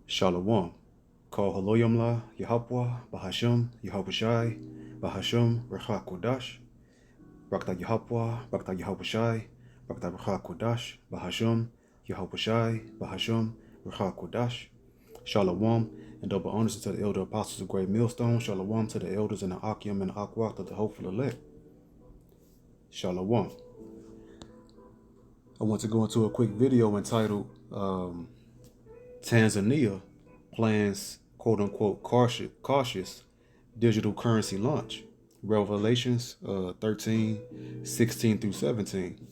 Shalom. Call Haloyamla, Yahapwa, Bahasham, Yahapushai, Bahasham, Recha Kodash, Bakta Yahapwa, Bakta Yahapushai, Bakta Recha Kodash, Bahasham, Yahapushai, Bahasham, Recha Kodash. Shalom, and double honors to the elder apostles of Great Millstone. Shalom to the elders in the Akim and the Akwat of the hopeful elect. Shalom. I want to go into a quick video entitled Tanzania plans quote unquote cautious digital currency launch. Revelations 13:16 through 17.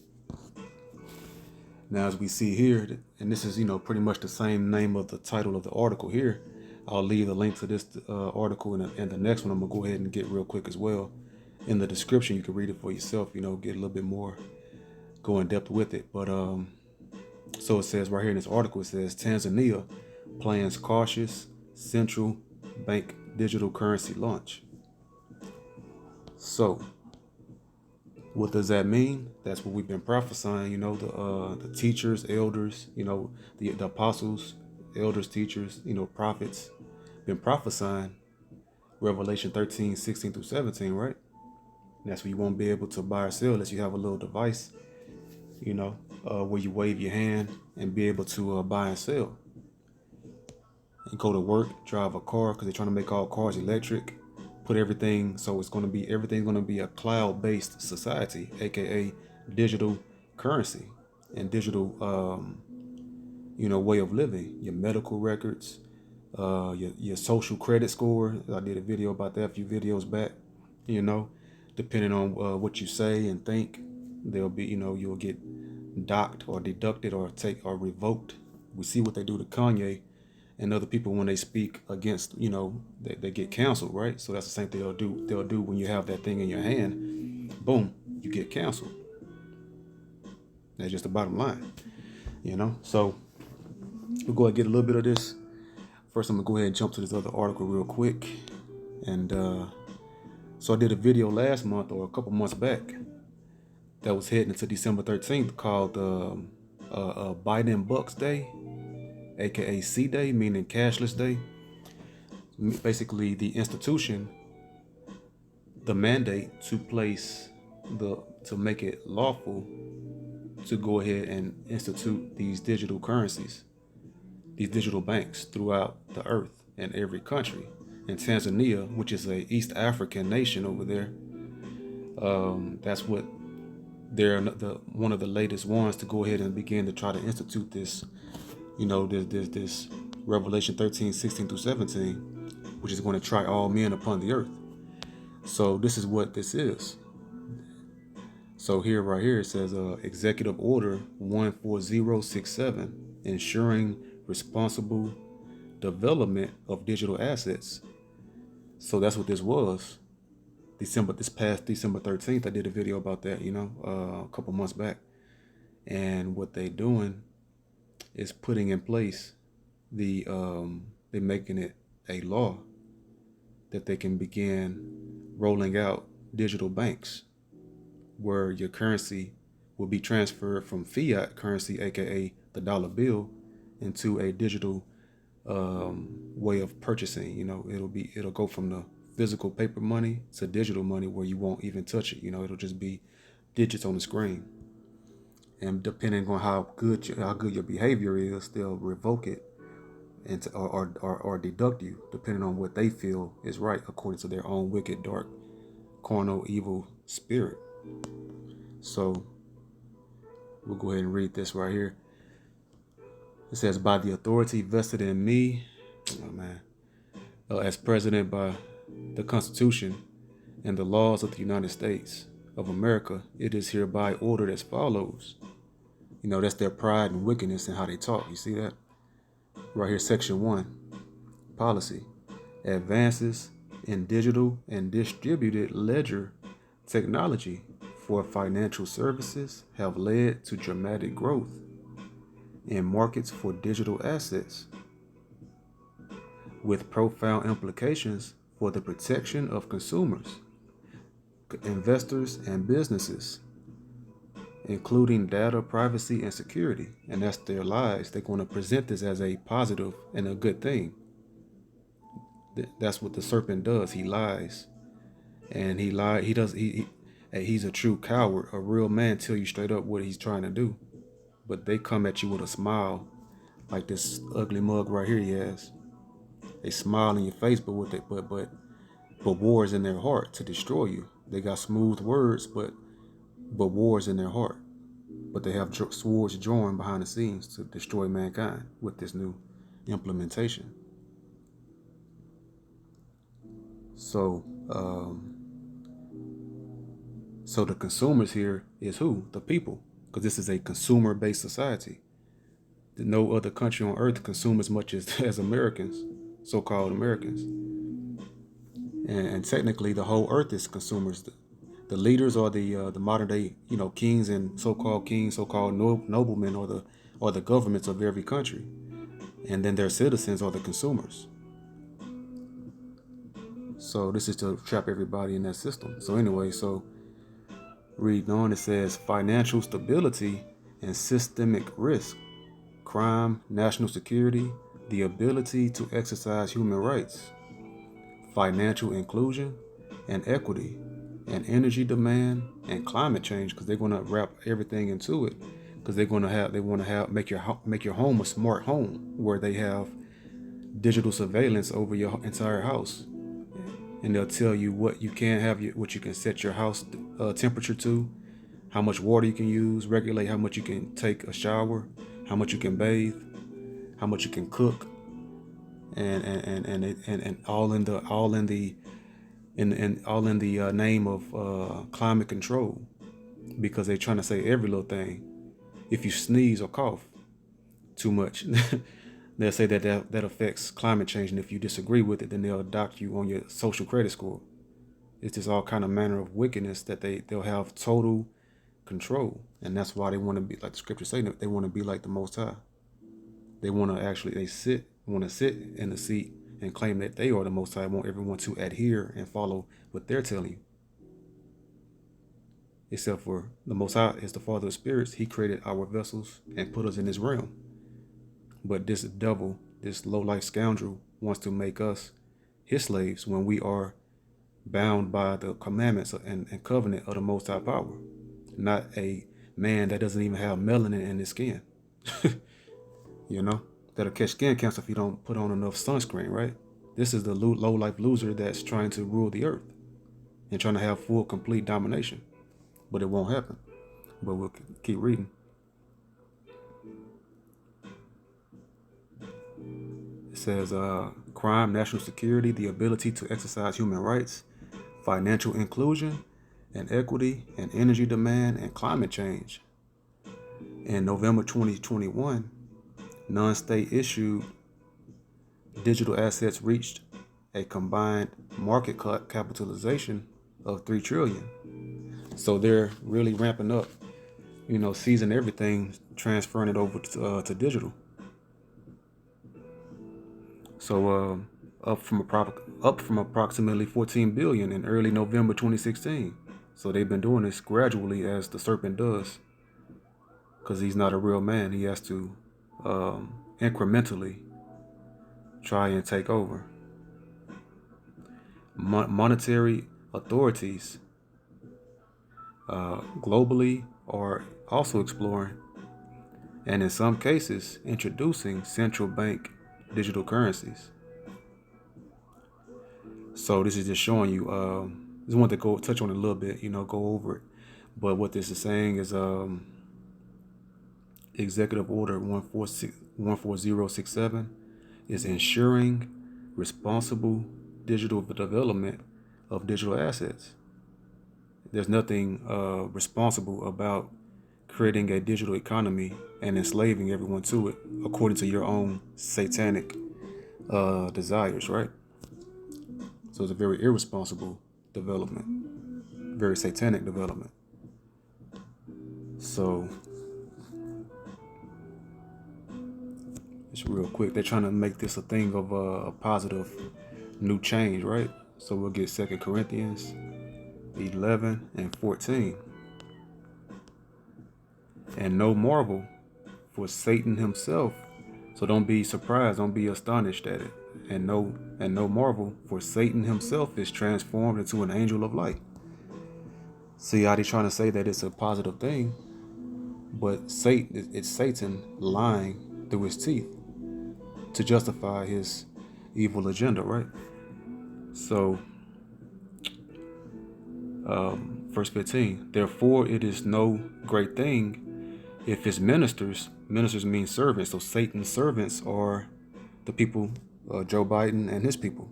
Now, as we see here, and this is, pretty much the same name of the title of the article here. I'll leave the link to this article and the next one I'm going to go ahead and get real quick as well. In the description, you can read it for yourself, get a little bit more, go in depth with it. But so it says right here in this article, it says Tanzania plans cautious central bank digital currency launch. So what does that mean? That's what we've been prophesying, the teachers, elders, the apostles, elders, teachers, prophets, been prophesying Revelation 13:16 through 17, right? And that's where you won't be able to buy or sell unless you have a little device, where you wave your hand and be able to buy and sell. And go to work, drive a car, because they're trying to make all cars electric. Put everything, so everything's going to be a cloud-based society, aka digital currency and digital, way of living. Your medical records, your social credit score. I did a video about that a few videos back. Depending on what you say and think, there'll be, you'll get docked or deducted or revoked. We see what they do to Kanye and other people when they speak against, they get canceled, right? So that's the same thing they'll do when you have that thing in your hand. Boom, you get canceled. That's just the bottom line, So we'll go ahead and get a little bit of this. First, I'm gonna go ahead and jump to this other article real quick. And so I did a video last month or a couple months back that was heading into December 13th called Biden Bucks Day, aka C Day, meaning cashless day. Basically, the institution, the mandate to make it lawful to go ahead and institute these digital currencies, these digital banks throughout the earth and every country. In Tanzania, which is a East African nation over there, that's what they're one of the latest ones to go ahead and begin to try to institute this, this Revelation 13:16 through 17, which is going to try all men upon the earth. So this is what this is. So right here it says Executive Order 14067, ensuring responsible development of digital assets. So that's what this was. This past December 13th, I did a video about that, a couple months back. And what they doing is putting in place they're making it a law that they can begin rolling out digital banks where your currency will be transferred from fiat currency, aka the dollar bill, into a digital way of purchasing. It'll go from the physical paper money to digital money where you won't even touch it. It'll just be digits on the screen. And depending on how good your behavior is, they'll revoke it and or deduct you, depending on what they feel is right according to their own wicked, dark, carnal, evil spirit. So we'll go ahead and read this right here. It says, by the authority vested in me, as president by the Constitution and the laws of the United States of America, it is hereby ordered as follows. That's their pride and wickedness and how they talk. You see that? Right here, Section 1, Policy. Advances in digital and distributed ledger technology for financial services have led to dramatic growth in markets for digital assets, with profound implications for the protection of consumers, investors, and businesses. including data, privacy, and security. And that's their lies. They're going to present this as a positive and a good thing. That's what the serpent does. He lies, and he lied. He does. He's a true coward. A real man tell you straight up what he's trying to do, but they come at you with a smile, like this ugly mug right here he has. They smile in your face, but with it, but war is in their heart to destroy you. They got smooth words, but war is in their heart. But they have swords drawn behind the scenes to destroy mankind with this new implementation. So, so the consumers here is who? The people, because this is a consumer-based society. No other country on earth consume as much as Americans, so-called Americans. And technically, the whole earth is consumers. The leaders are the modern day, kings and so-called kings, so-called noblemen, or the governments of every country, and then their citizens are the consumers. So this is to trap everybody in that system. So anyway, so reading on, it says financial stability and systemic risk, crime, national security, the ability to exercise human rights, financial inclusion and equity, and energy demand and climate change, because they're going to wrap everything into it, because they want to have make your home a smart home where they have digital surveillance over your entire house, and they'll tell you what you can have, what you can set your house temperature to, how much water you can use, regulate how much you can take a shower, how much you can bathe, how much you can cook, and all in the name of climate control, because they're trying to say every little thing. If you sneeze or cough too much, they'll say that affects climate change, and if you disagree with it, then they'll dock you on your social credit score. It's just all kind of manner of wickedness that they'll have total control, and that's why they want to be like the scripture say. They want to be like the Most High. They want to actually sit in the seat and claim that they are the Most High. Want everyone to adhere and follow what they're telling you. Except for the Most High is the Father of spirits. He created our vessels and put us in this realm. But this devil, this low-life scoundrel, wants to make us his slaves when we are bound by the commandments and covenant of the Most High power. Not a man that doesn't even have melanin in his skin. That'll catch skin cancer if you don't put on enough sunscreen, right? This is the low-life loser that's trying to rule the earth and trying to have full, complete domination. But it won't happen. But we'll keep reading. It says crime, national security, the ability to exercise human rights, financial inclusion and equity, and energy demand and climate change. In November 2021, non-state issued digital assets reached a combined market capitalization of $3 trillion. So they're really ramping up, seizing everything, transferring it over to digital. So up from approximately 14 billion in early November 2016. So they've been doing this gradually, as the serpent does, because he's not a real man. He has to incrementally try and take over. Monetary authorities globally are also exploring, and in some cases introducing, central bank digital currencies. So this is just showing you, just want to go touch on it a little bit, go over it. But what this is saying is Executive Order 14067 is ensuring responsible digital development of digital assets. There's nothing responsible about creating a digital economy and enslaving everyone to it according to your own satanic desires, right? So it's a very irresponsible development, very satanic development. So just real quick, they're trying to make this a thing of a positive new change, right? So we'll get 2 Corinthians 11 and 14. And no marvel, for Satan himself. So don't be surprised, don't be astonished at it. And no marvel, for Satan himself is transformed into an angel of light. See how they're trying to say that it's a positive thing, but it's Satan lying through his teeth to justify his evil agenda, right? So, verse 15, therefore it is no great thing if his ministers mean servants, so Satan's servants are the people, Joe Biden and his people.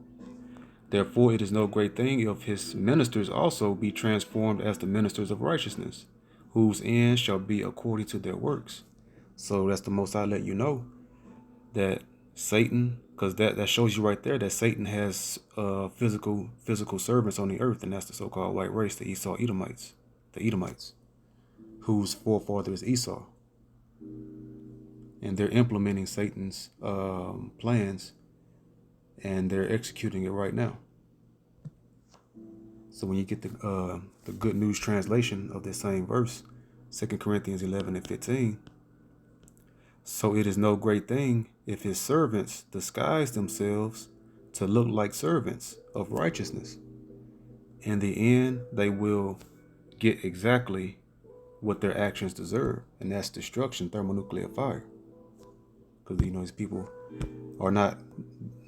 Therefore it is no great thing if his ministers also be transformed as the ministers of righteousness, whose end shall be according to their works. So that's the most I let you know that Satan, because that shows you right there that Satan has physical servants on the earth, and that's the so-called white race, the Edomites, whose forefather is Esau, and they're implementing Satan's plans, and they're executing it right now. So when you get the Good News translation of this same verse, 2 Corinthians 11 and 15, so it is no great thing if his servants disguise themselves to look like servants of righteousness. In the end, they will get exactly what their actions deserve, and that's destruction, thermonuclear fire. Because these people are not,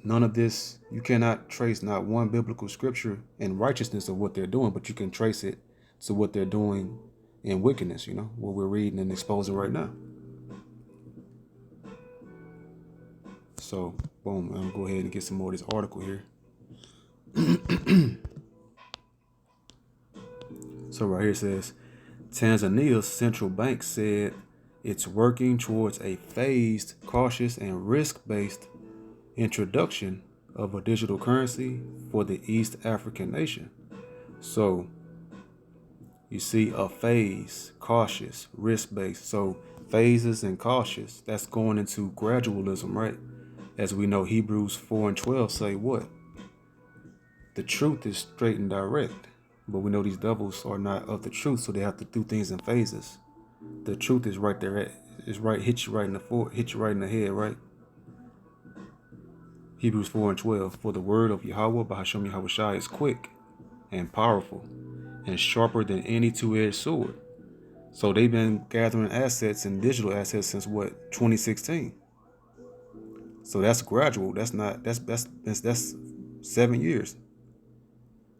none of this, you cannot trace not one biblical scripture in righteousness of what they're doing, but you can trace it to what they're doing in wickedness, what we're reading and exposing right now. So, boom, I'm gonna go ahead and get some more of this article here. So right here it says, Tanzania's central bank said it's working towards a phased, cautious, and risk-based introduction of a digital currency for the East African nation. So you see a phase, cautious, risk-based. So phases and cautious, that's going into gradualism, right? As we know, Hebrews 4 and 12 say what? The truth is straight and direct. But we know these devils are not of the truth, so they have to do things in phases. The truth is right there, hit you right in the head, right? Hebrews 4 and 12. For the word of Yahweh, Bahashem Yahushua, is quick and powerful and sharper than any two-edged sword. So they've been gathering assets and digital assets since what, 2016. So that's gradual. That's 7 years.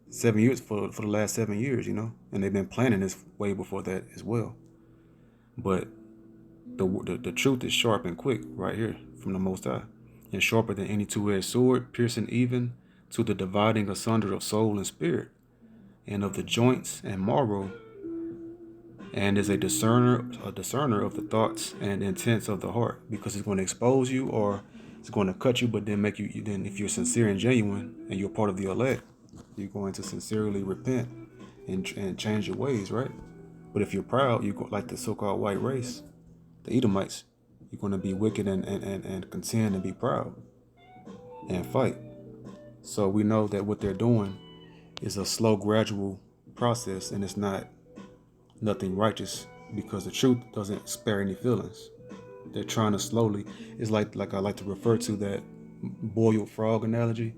7 years for the last 7 years, and they've been planning this way before that as well. But the truth is sharp and quick right here from the Most High, and sharper than any two-edged sword, piercing even to the dividing asunder of soul and spirit, and of the joints and marrow, and is a discerner of the thoughts and intents of the heart, because it's going to expose you or it's going to cut you, but then make you, then if you're sincere and genuine and you're part of the elect, you're going to sincerely repent and change your ways, right? But if you're proud, you go like the so-called white race, the Edomites, you're going to be wicked and contend and be proud and fight. So we know that what they're doing is a slow, gradual process, and it's not nothing righteous, because the truth doesn't spare any feelings. They're trying to slowly, it's like I like to refer to that boiled frog analogy.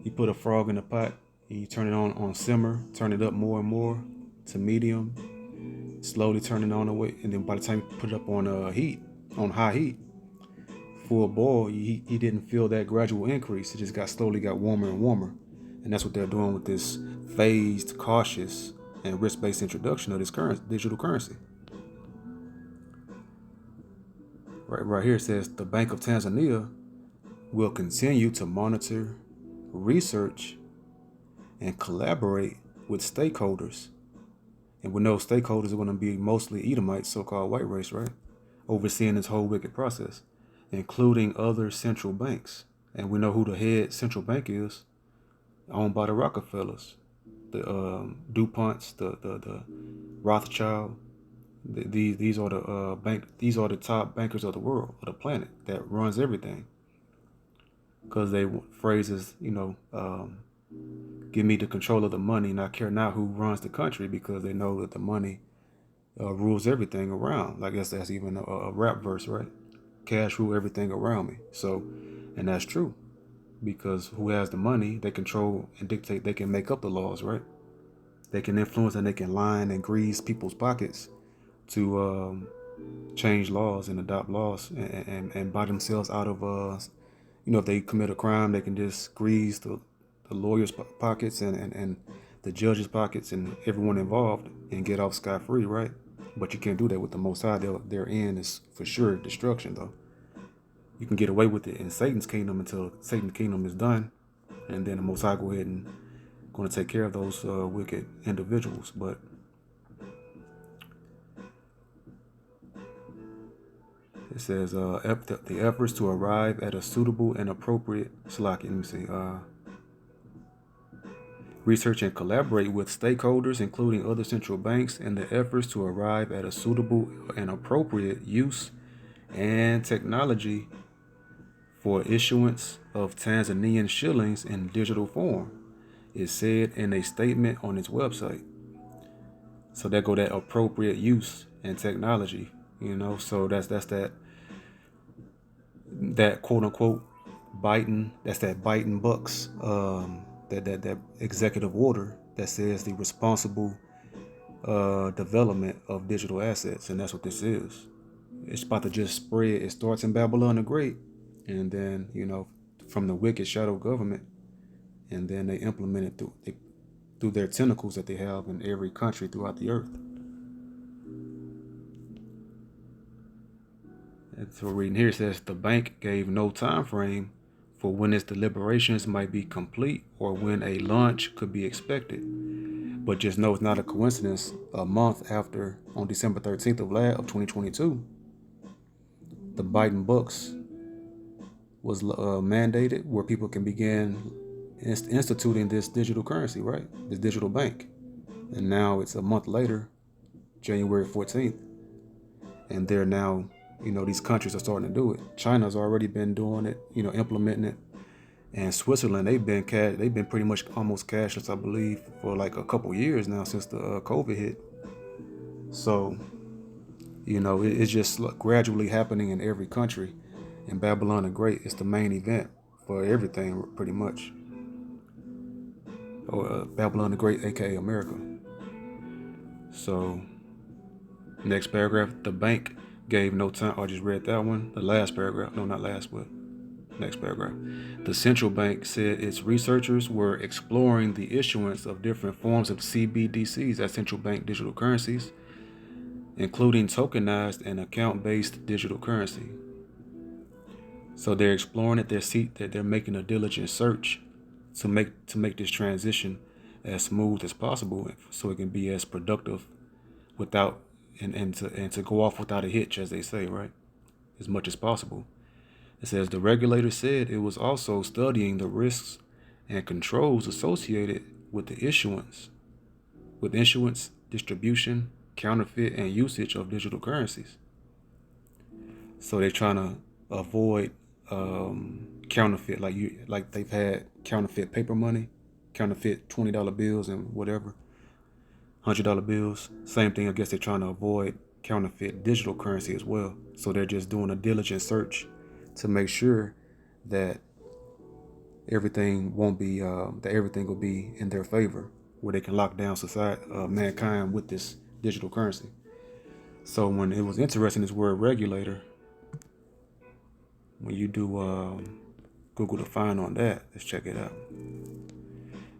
You put a frog in a pot, and you turn it on simmer, turn it up more and more to medium, slowly turn it on away, and then by the time you put it up on high heat, full boil, he didn't feel that gradual increase. It just slowly got warmer and warmer. And that's what they're doing with this phased, cautious, and risk-based introduction of this digital currency. Right here it says the Bank of Tanzania will continue to monitor, research, and collaborate with stakeholders. And we know stakeholders are going to be mostly Edomites, so-called white race, right? Overseeing this whole wicked process, including other central banks. And we know who the head central bank is, owned by the Rockefellers, the DuPonts, the Rothschild. These are the top bankers of the world, of the planet, that runs everything. Because they phrases, give me the control of the money, and I care not who runs the country, because they know that the money rules everything around. I guess that's even a rap verse, right? Cash rule everything around me. So, and that's true, because who has the money, they control and dictate. They can make up the laws, right? They can influence and they can line and grease people's pockets to change laws and adopt laws and buy themselves out of if they commit a crime, they can just grease the lawyers' pockets and the judges' pockets and everyone involved and get off scot-free, right? But you can't do that with the Most High. Their end is for sure destruction, though. You can get away with it in Satan's kingdom until Satan's kingdom is done, and then the Most High go ahead and going to take care of those wicked individuals. But it says the efforts to arrive at a suitable and appropriate research and collaborate with stakeholders, including other central banks, in the efforts to arrive at a suitable and appropriate use and technology for issuance of Tanzanian shillings in digital form, it said in a statement on its website. So there go that appropriate use and technology, So that's that quote unquote Biden. That's that Biden bucks. That executive order that says the responsible development of digital assets, and that's what this is. It's about to just spread. It starts in Babylon the Great, and then from the wicked shadow government, and then they implement it through their tentacles that they have in every country throughout the earth. And so reading here, it says the bank gave no time frame for when its deliberations might be complete or when a launch could be expected. But just know it's not a coincidence. A month after, on December 13th of 2022, the Biden books was mandated where people can begin instituting this digital currency, right? This digital bank. And now it's a month later, January 14th, and they're now, these countries are starting to do it. China's already been doing it, implementing it. And Switzerland, they've been pretty much almost cashless, I believe, for like a couple years now since the COVID hit. So, it's just gradually happening in every country. And Babylon the Great is the main event for everything, pretty much. Or Babylon the Great, aka America. So, next paragraph, the bank gave no time. I just read that one. The last paragraph, no, not last, but next paragraph. The central bank said its researchers were exploring the issuance of different forms of CBDCs as central bank digital currencies, including tokenized and account-based digital currency. So they're exploring it. They're making a diligent search to make this transition as smooth as possible, so it can be as productive without and to go off without a hitch, as they say, right? As much as possible. It says the regulator said it was also studying the risks and controls associated with issuance, distribution, counterfeit, and usage of digital currencies. So they're trying to avoid counterfeit, like they've had counterfeit paper money, counterfeit $20 bills and whatever, $100 bills. Same thing. I guess they're trying to avoid counterfeit digital currency as well. So they're just doing a diligent search to make sure that everything won't be that everything will be in their favor, where they can lock down society, mankind, with this digital currency. So when it was interesting, this word regulator, when you do Google to find on that, let's check it out.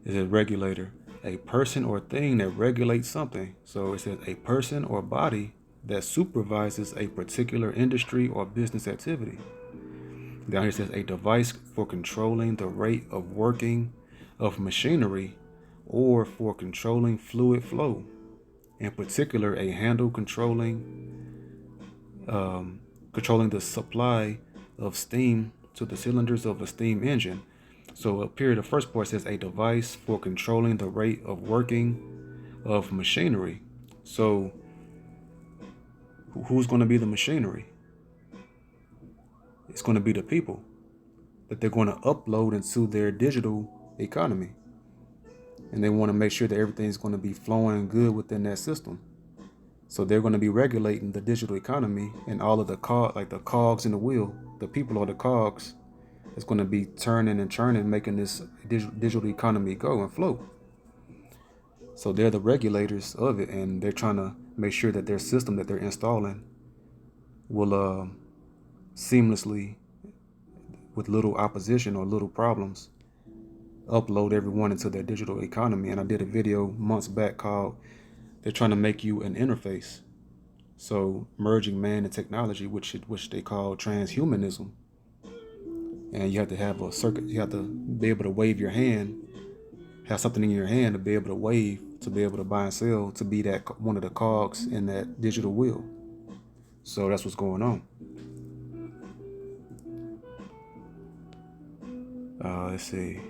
It says regulator, a person or thing that regulates something. So it says a person or body that supervises a particular industry or business activity. Down here it says a device for controlling the rate of working of machinery or for controlling fluid flow. In particular, a handle controlling the supply of steam to the cylinders of a steam engine. So up here, the first part says a device for controlling the rate of working of machinery. So who's going to be the machinery? It's going to be the people that they're going to upload into their digital economy. And they want to make sure that everything's going to be flowing good within that system. So they're going to be regulating the digital economy, and all of the like the cogs in the wheel, the people are the cogs. It's going to be turning and churning, making this digital economy go and flow. So they're the regulators of it, and they're trying to make sure that their system that they're installing will seamlessly, with little opposition or little problems, upload everyone into their digital economy. And I did a video months back called "They're trying to make you an interface." So merging man and technology, which they call transhumanism. And you have to have a circuit. You have to be able to wave your hand, have something in your hand to be able to wave, to be able to buy and sell, to be that one of the cogs in that digital wheel. So that's what's going on. Let's see.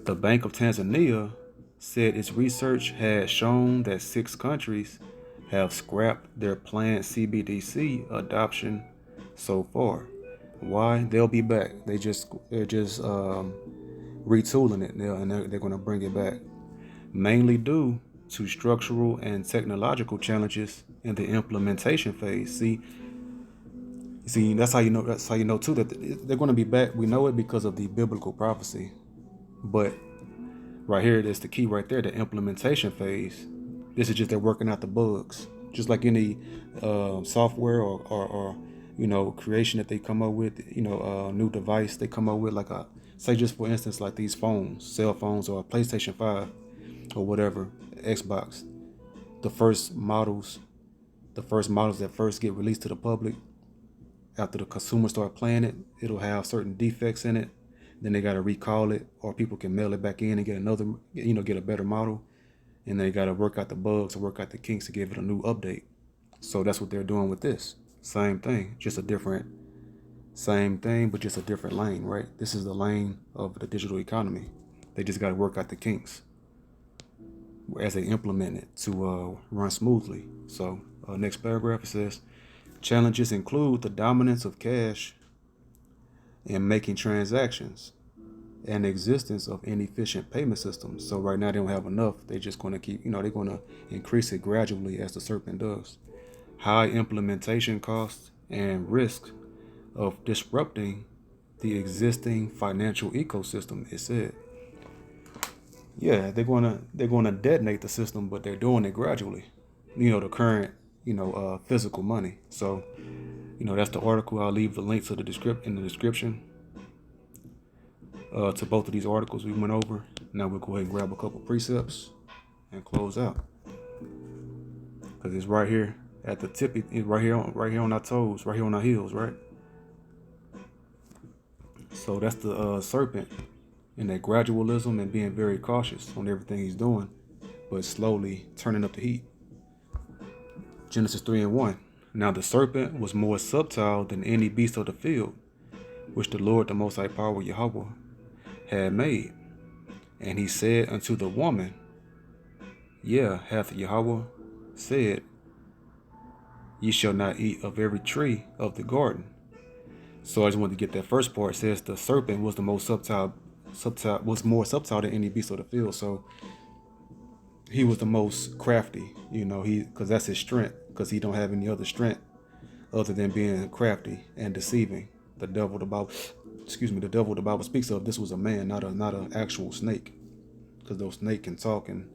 The Bank of Tanzania said its research had shown that 6 countries have scrapped their planned CBDC adoption so far. Why? They'll be back. They're just retooling it, and they're going to bring it back, mainly due to structural and technological challenges in the implementation phase. See, that's how you know. That's how you know too that they're going to be back. We know it because of the biblical prophecy, but right here, that's the key right there, the implementation phase. This is just they're working out the bugs. Just like any software or creation that they come up with, new device they come up with, like say just for instance, like these phones, cell phones or a PlayStation 5 or whatever, Xbox. The first models, that first get released to the public, after the consumers start playing it, it'll have certain defects in it. Then they got to recall it, or people can mail it back in and get another, get a better model. And they got to work out the bugs or work out the kinks to give it a new update. So that's what they're doing with this. Same thing, same thing, but just a different lane, right? This is the lane of the digital economy. They just got to work out the kinks as they implement it to run smoothly. So next paragraph, it says, challenges include the dominance of cash in making transactions and existence of inefficient payment systems. So right now they don't have enough. They're just going to keep, they're going to increase it gradually as the serpent does. High implementation costs and risk of disrupting the existing financial ecosystem, it said. Yeah, they're gonna detonate the system, but they're doing it gradually. The current, physical money. So, that's the article. I'll leave the link to in the description to both of these articles we went over. Now we'll go ahead and grab a couple precepts and close out, because it's right here at the tip. It's right here on our toes, right here on our heels, right? So that's the serpent, and that gradualism and being very cautious on everything he's doing, but slowly turning up the heat. Genesis 3:1. Now the serpent was more subtle than any beast of the field, which the Lord, the Most High Power, Yahweh, had made. And he said unto the woman, yeah, hath Yahweh said, ye shall not eat of every tree of the garden. So I just wanted to get that first part. It says the serpent was the most was more subtle than any beast of the field. So he was the most crafty, because that's his strength, because he don't have any other strength other than being crafty and deceiving. The devil the Bible speaks of, this was a man, not an actual snake, because those snake can talk, and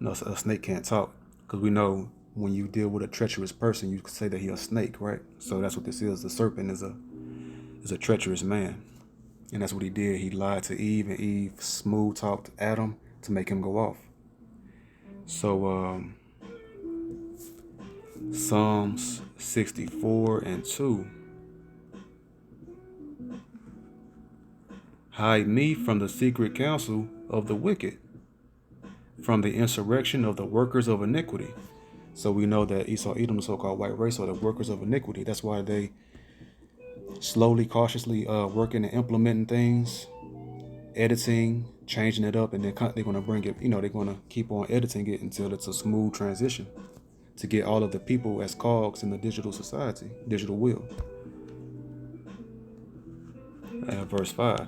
a snake can't talk, because we know when you deal with a treacherous person, you could say that he's a snake, right? So that's what this is. The serpent is a treacherous man, and that's what he did. He lied to Eve, and Eve smooth talked Adam to make him go off. So Psalms 64:2. Hide me from the secret counsel of the wicked, from the insurrection of the workers of iniquity. So we know that Esau, Edom, the so-called white race, are the workers of iniquity. That's why they slowly, cautiously working and implementing things, editing, changing it up, and then they're going to bring it, they're going to keep on editing it until it's a smooth transition to get all of the people as cogs in the digital society, digital wheel. Verse 5.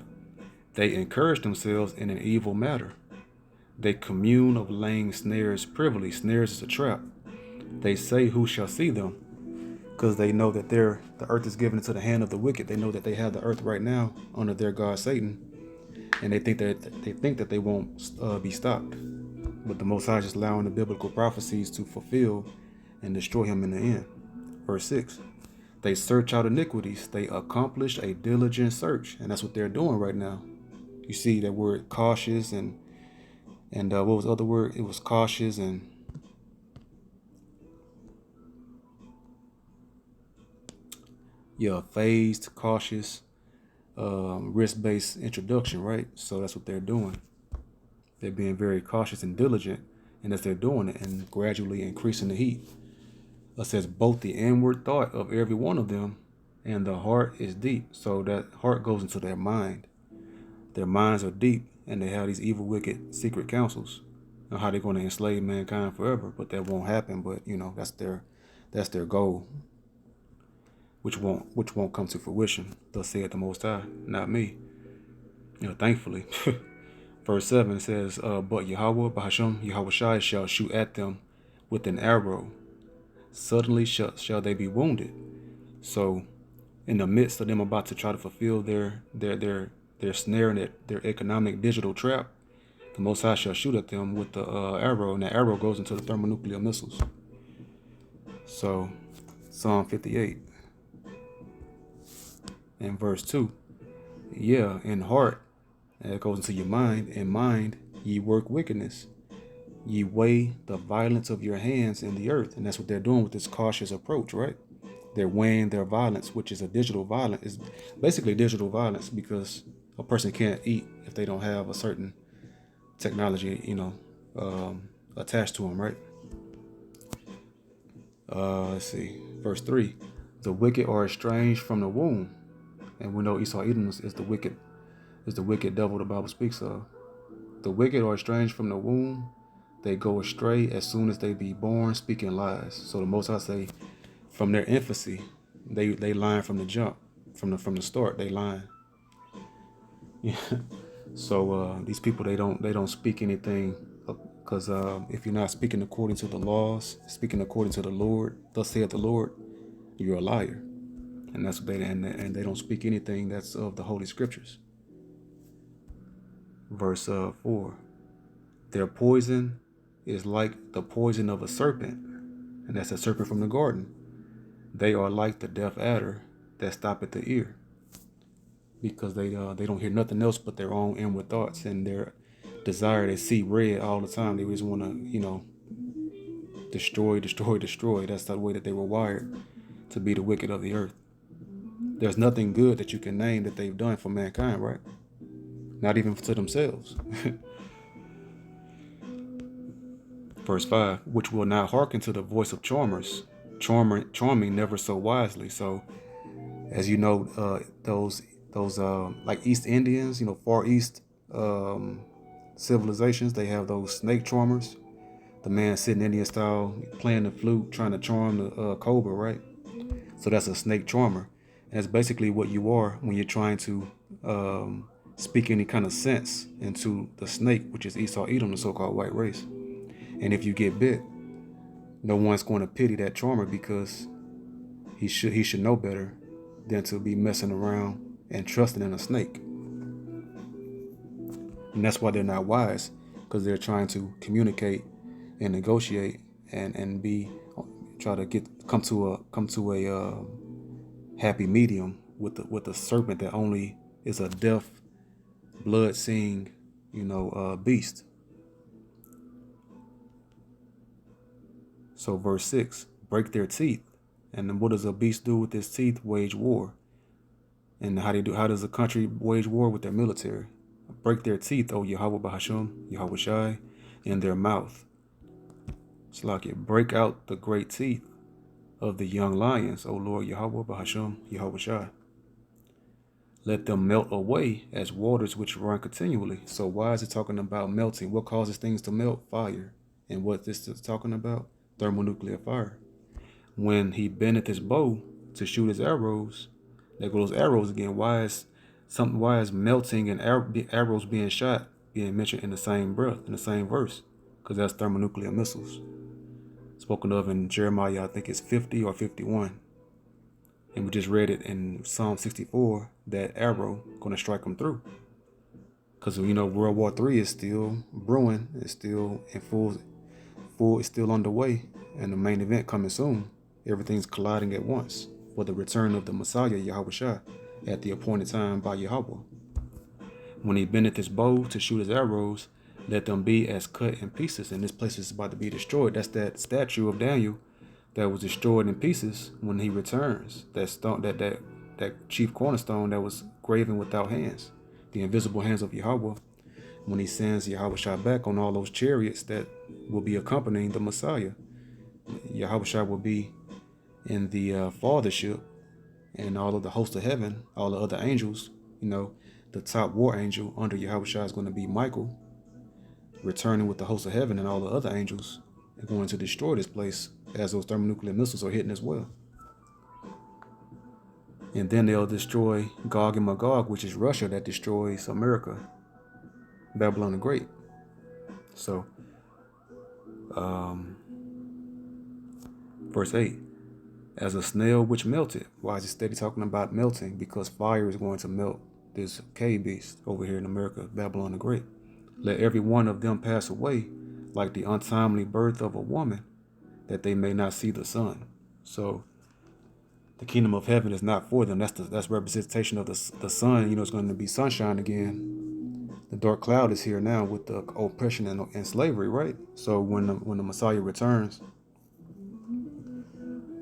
They encourage themselves in an evil matter. They commune of laying snares privily. Snares is a trap. They say, who shall see them? Because they know that the earth is given into the hand of the wicked. They know that they have the earth right now under their god Satan, and they think that they won't be stopped. But the Most High is just allowing the biblical prophecies to fulfill and destroy him in the end. Verse 6. They search out iniquities. They accomplish a diligent search, and that's what they're doing right now. You see that word cautious and what was the other word? It was cautious and phased, cautious, risk-based introduction, right? So that's what they're doing. They're being very cautious and diligent, and as they're doing it and gradually increasing the heat. It says both the inward thought of every one of them and the heart is deep. So that heart goes into their mind. Their minds are deep, and they have these evil, wicked, secret counsels on how they're going to enslave mankind forever. But that won't happen. But that's their goal, which won't come to fruition. Thus saith the Most High, not me. Thankfully. Verse 7 says, but Yahweh, Bahasham, Yahweh Shai shall shoot at them with an arrow. Suddenly shall they be wounded. So in the midst of them about to try to fulfill their snare and their economic digital trap, the Most High shall shoot at them with the arrow, and the arrow goes into the thermonuclear missiles. So Psalm 58 and verse 2. Yeah, in heart, and it goes into your mind. In mind, ye work wickedness. Ye weigh the violence of your hands in the earth. And that's what they're doing with this cautious approach, right? They're weighing their violence, which is a digital violence. It's basically digital violence, because a person can't eat if they don't have a certain technology, attached to them, right? Let's see. Verse 3. The wicked are estranged from the womb. And we know Esau Edom is the wicked devil the Bible speaks of. The wicked are estranged from the womb. They go astray as soon as they be born, speaking lies. So the Most High say, from their infancy, they lying from the jump, from the start, they lying. Yeah. So these people, they don't speak anything, because if you're not speaking according to the laws, speaking according to the Lord, thus saith the Lord, you're a liar. And that's what and they don't speak anything that's of the Holy Scriptures. Verse 4. Their poison is like the poison of a serpent, and that's a serpent from the garden. They are like the deaf adder that stop at the ear, because they don't hear nothing else but their own inward thoughts and their desire to see red all the time. They just want to, destroy. That's the way that they were wired, to be the wicked of the earth. There's nothing good that you can name that they've done for mankind, right? Not even to themselves. Verse 5, which will not hearken to the voice of charmers, charming never so wisely. So, as you know, those like East Indians, Far East civilizations, they have those snake charmers. The man sitting Indian style, playing the flute, trying to charm the cobra, right? So that's a snake charmer. And that's basically what you are when you're trying to speak any kind of sense into the snake, which is Esau Edom, the so-called white race. And if you get bit, no one's going to pity that charmer, because he should know better than to be messing around and trusting in a snake. And that's why they're not wise, because they're trying to communicate and negotiate and try to come to a happy medium with a serpent that only is a deaf, blood-seeing, beast. So verse 6, break their teeth. And then what does a beast do with his teeth? Wage war. And how does a country wage war? With their military? Break their teeth, O Yahweh Bahasham, Yahweh Shai, in their mouth. It's like it. Break out the great teeth of the young lions, O Lord Yahweh Bahasham, Yahweh Shai. Let them melt away as waters which run continually. So why is it talking about melting? What causes things to melt? Fire. And what this is talking about? Thermonuclear fire. When he bendeth his bow to shoot his arrows, there go those arrows again. Why is melting and arrows being shot being mentioned in the same breath, in the same verse, because that's thermonuclear missiles. Spoken of in Jeremiah, I think it's 50 or 51. And we just read it in Psalm 64, that arrow going to strike them through. Because, World War III is still brewing. It's still in it's still underway. And the main event coming soon. Everything's colliding at once for the return of the Messiah, Yahushua, at the appointed time by Yahweh. When he bendeth his bow to shoot his arrows, let them be as cut in pieces. And this place is about to be destroyed. That's that statue of Daniel that was destroyed in pieces when he returns. That stone, that chief cornerstone that was graven without hands, the invisible hands of Yahweh, when he sends Yahushua back on all those chariots that will be accompanying the Messiah. Yahushua will be in the fathership, and all of the host of heaven, all the other angels, the top war angel under Yahushua is going to be Michael, returning with the host of heaven and all the other angels, and going to destroy this place as those thermonuclear missiles are hitting as well. And then they'll destroy Gog and Magog, which is Russia, that destroys America, Babylon the Great. So, verse 8, as a snail which melted. Why is it steady talking about melting? Because fire is going to melt this cave beast over here in America, Babylon the Great. Let every one of them pass away like the untimely birth of a woman, that they may not see the sun. So the kingdom of heaven is not for them. That's representation of the sun. It's going to be sunshine again. The dark cloud is here now with the oppression and slavery, right? So when the Messiah returns,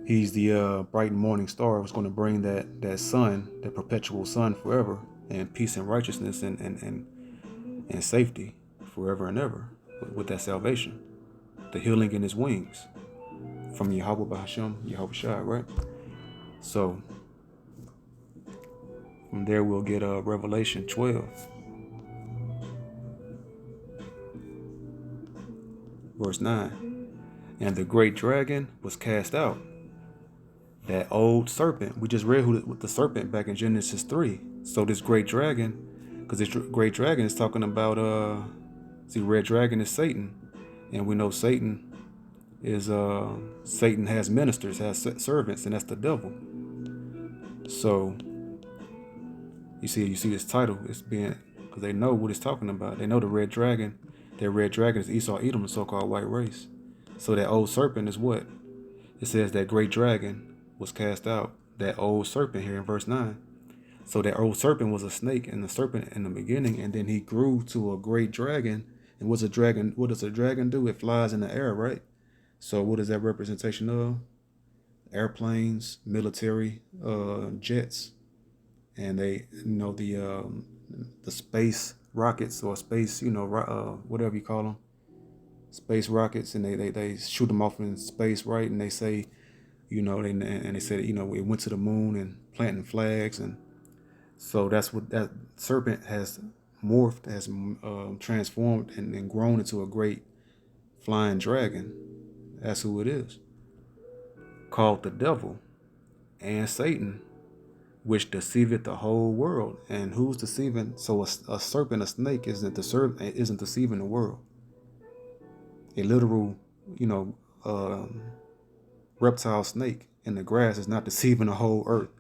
he's the bright morning star who's going to bring that sun, that perpetual sun forever, and peace and righteousness and safety forever and ever with that salvation. The healing in his wings from Yahweh Bahashem, Yahweh Shai, right? So from there we'll get Revelation 12. Verse 9. And the great dragon was cast out, that old serpent. We just read with the serpent back in Genesis 3. So this great dragon, because this great dragon is talking about, red dragon is Satan. And we know Satan has ministers, has servants, and that's the devil. So you see this title, it's being, because they know what it's talking about. They know the red dragon. That red dragon is Esau, Edom, the so-called white race. So that old serpent is what? It says that great dragon was cast out. That old serpent here in verse 9. So that old serpent was a snake and a serpent in the beginning, and then he grew to a great dragon. And what does a dragon do? It flies in the air, right? So what is that representation of? Airplanes, military, jets, and they, the space rockets or space, whatever you call them, space rockets, and they shoot them off in space, right? And they say, they said, it went to the moon and planting flags, and so that's what that serpent has morphed, has transformed and grown into a great flying dragon. That's who it is, called the devil and Satan, which deceiveth the whole world. And who's deceiving? So a serpent, a snake, isn't deceiving the world. A literal, reptile snake in the grass is not deceiving the whole earth.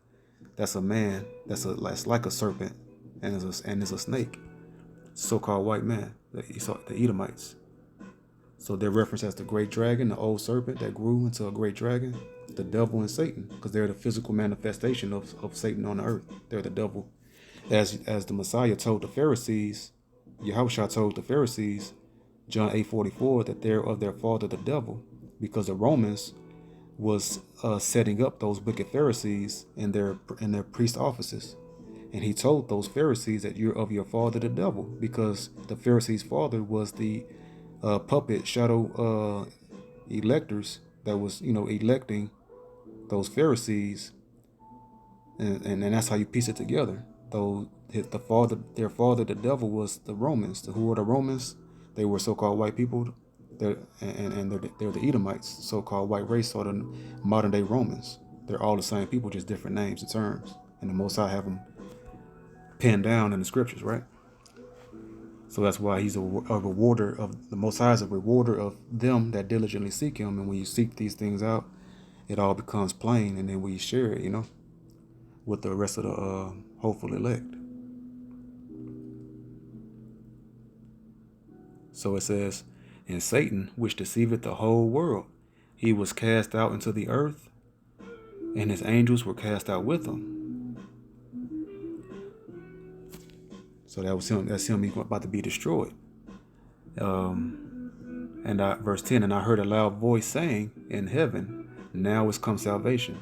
That's a man. That's like a serpent, and is a snake. So-called white man, the Edomites. So they're referenced as the great dragon, the old serpent that grew into a great dragon, the devil and Satan, because they're the physical manifestation of Satan on the earth. They're the devil. As the Messiah told the Pharisees, Yahushua told the Pharisees, John 8:44, that they're of their father the devil, because the Romans was setting up those wicked Pharisees in their priest offices. And he told those Pharisees that you're of your father the devil, because the Pharisees' father was the puppet shadow electors that was, electing those Pharisees, and that's how you piece it together. Though their father the devil was the Romans. Who were the Romans? They were so-called white people. They're the Edomites, so-called white race, or the modern day Romans. They're all the same people, just different names and terms. And the Most High have them pinned down in the scriptures, right? So that's why he's a rewarder of the Most High is a rewarder of them that diligently seek him. And when you seek these things out, it all becomes plain, and then we share it, with the rest of the hopeful elect. So it says, and Satan, which deceiveth the whole world, he was cast out into the earth, and his angels were cast out with him. So that was him. That's him. He's about to be destroyed. Verse 10, and I heard a loud voice saying in heaven, now is come salvation.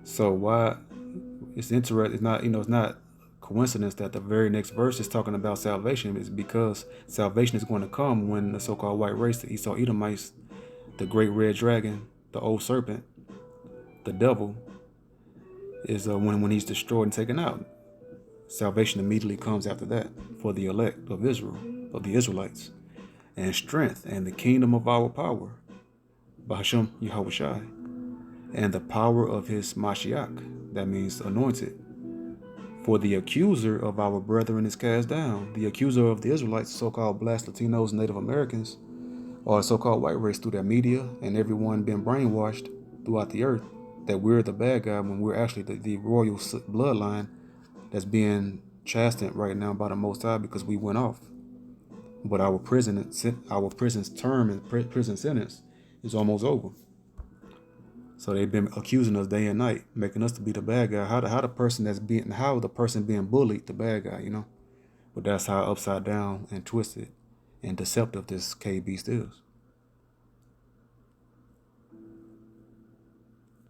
So why it's interesting, it's not coincidence that the very next verse is talking about salvation. Is because salvation is going to come when the so-called white race, the Esau Edomites, the great red dragon, the old serpent, the devil, is when he's destroyed and taken out. Salvation immediately comes after that for the elect of Israel, of the Israelites, and strength and the kingdom of our power, Bahasham Yahushai, and the power of his Mashiach, that means anointed. For the accuser of our brethren is cast down. The accuser of the Israelites, so-called blacks, Latinos, Native Americans, or so-called white race through their media, and everyone been brainwashed throughout the earth that we're the bad guy when we're actually the royal bloodline that's being chastened right now by the Most High because we went off. But our prison's term and prison sentence is almost over. So they've been accusing us day and night, making us to be the bad guy. How the person being bullied the bad guy, But that's how upside down and twisted and deceptive this K-Beast is.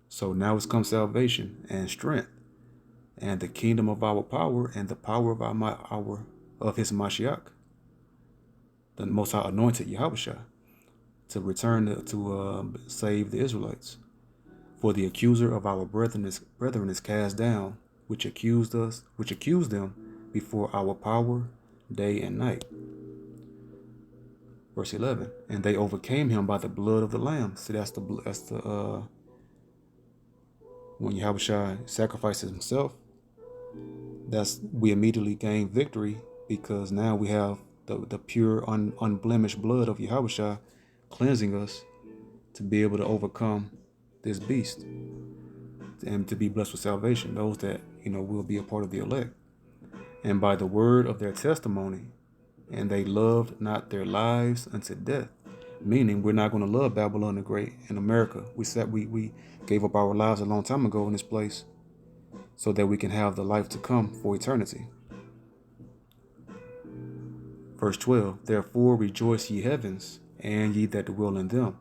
So now it's come salvation and strength and the kingdom of our power and the power of his Mashiach, the Most High anointed Yahushua, to return to save the Israelites. For the accuser of our brethren is cast down, which accused them before our power day and night. Verse 11, and they overcame him by the blood of the Lamb. See, that's the when Yahushua sacrifices himself, we immediately gain victory because now we have the pure, unblemished blood of Yahushua cleansing us to be able to overcome this beast and to be blessed with salvation, those that will be a part of the elect. And by the word of their testimony, and they loved not their lives unto death. Meaning we're not going to love Babylon the Great in America. We gave up our lives a long time ago in this place so that we can have the life to come for eternity. Verse 12, therefore rejoice ye heavens, and ye that dwell in them.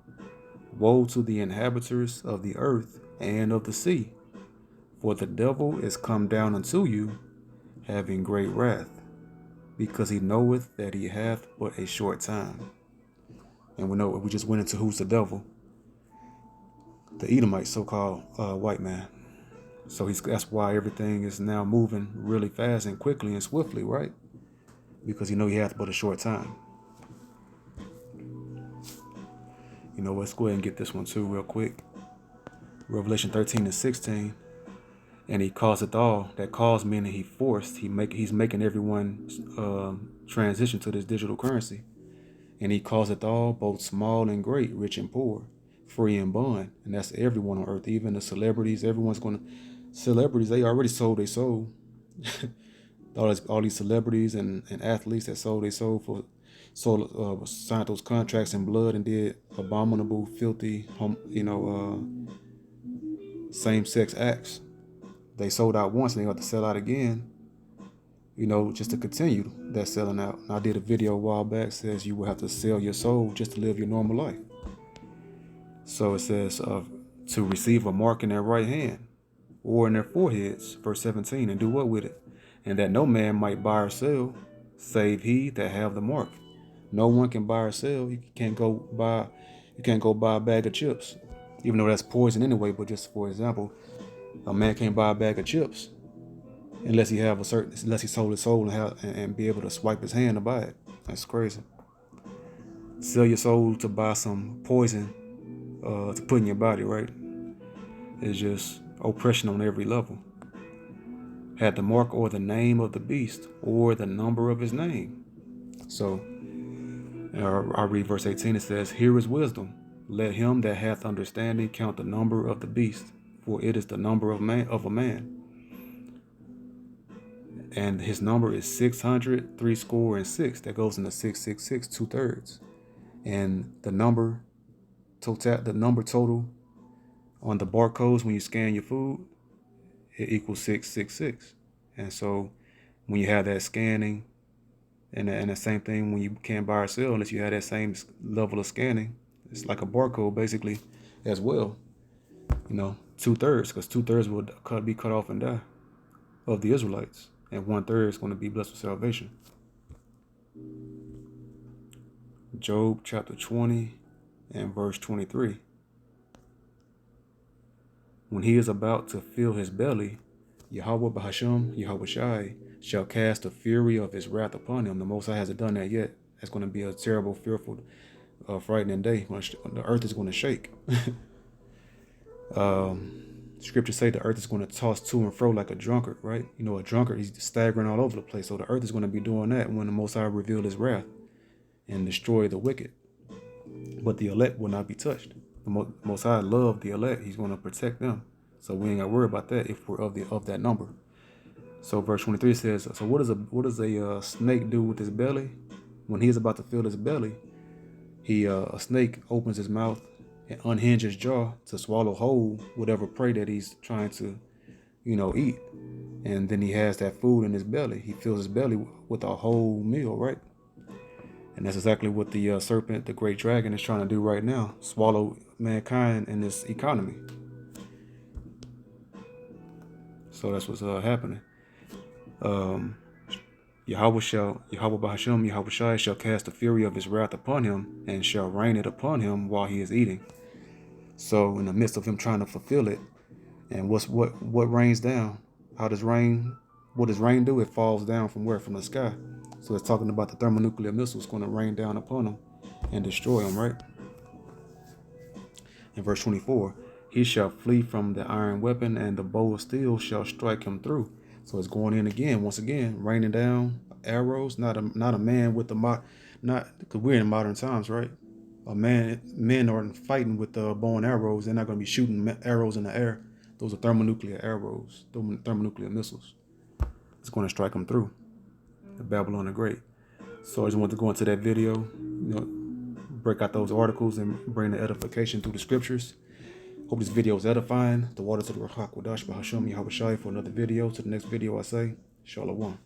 Woe to the inhabitants of the earth and of the sea, for the devil is come down unto you, having great wrath, because he knoweth that he hath but a short time. And we just went into who's the devil, the Edomite, so-called white man. So that's why everything is now moving really fast and quickly and swiftly, right? Because he hath but a short time. Let's go ahead and get this one too real quick. Revelation 13:16. And he causeth all, that caused meaning he forced, he's making everyone transition to this digital currency. And he causeth all, both small and great, rich and poor, free and bond. And that's everyone on earth, even the celebrities. Celebrities, they already sold their soul. all these celebrities and athletes that sold their soul signed those contracts in blood and did abominable, filthy, same-sex acts. They sold out once and they have to sell out again, just to continue that selling out. And I did a video a while back, says you will have to sell your soul just to live your normal life. So it says to receive a mark in their right hand or in their foreheads, verse 17, and do what with it? And that no man might buy or sell, save he that have the mark. No one can buy or sell. You can't go buy a bag of chips, even though that's poison anyway. But just for example, a man can't buy a bag of chips unless he sold his soul and be able to swipe his hand to buy it. That's crazy. Sell your soul to buy some poison to put in your body, right? It's just oppression on every level. Had the mark or the name of the beast or the number of his name. So I'll read verse 18. It says, "Here is wisdom. Let him that hath understanding count the number of the beast, for it is the number of a man, and his number is 600 That goes into 666, 2/3. And the number total on the barcodes when you scan your food, it equals 666. And so when you have that scanning, and the same thing when you can't buy or sell unless you have that same level of scanning, it's like a barcode basically as well. 2/3, because 2/3 will be cut off and die of the Israelites, and 1/3 is going to be blessed with salvation. Job chapter 20 and verse 23. When he is about to fill his belly, Yahweh Bahasham, Yahweh Shai, shall cast the fury of his wrath upon him. The Most High hasn't done that yet. That's going to be a terrible, fearful, frightening day when the earth is going to shake. Scriptures say the earth is going to toss to and fro like a drunkard, right? A drunkard, he's staggering all over the place. So the earth is going to be doing that when the Most High reveal his wrath and destroy the wicked. But the elect will not be touched. The Most High love the elect. He's going to protect them. So we ain't got to worry about that if we're of that number. So verse 23 says, so what does a snake do with his belly? When he is about to fill his belly, a snake opens his mouth and unhinges his jaw to swallow whole whatever prey that he's trying to, eat. And then he has that food in his belly. He fills his belly with a whole meal, right? And that's exactly what the serpent, the great dragon, is trying to do right now. Swallow mankind in this economy. So that's what's happening. Yahweh Bahasham, Yahweh Shai shall cast the fury of his wrath upon him, and shall rain it upon him while he is eating. So in the midst of him trying to fulfill it, and what rains down? What does rain do? It falls down from where? From the sky. So it's talking about the thermonuclear missiles going to rain down upon him and destroy him, right? In verse 24, he shall flee from the iron weapon, and the bow of steel shall strike him through. So it's going in again, once again, raining down arrows. Not a man with not because we're in modern times, right? Men aren't fighting with bow and arrows. They're not going to be shooting arrows in the air. Those are thermonuclear arrows, thermonuclear missiles. It's going to strike them through. The Babylon the Great. So I just want to go into that video, break out those articles and bring the edification through the scriptures. Hope this video is edifying. The water to the Rahak Wadash Bahasham Yahweh Shai for another video. To the next video I say, Shalom.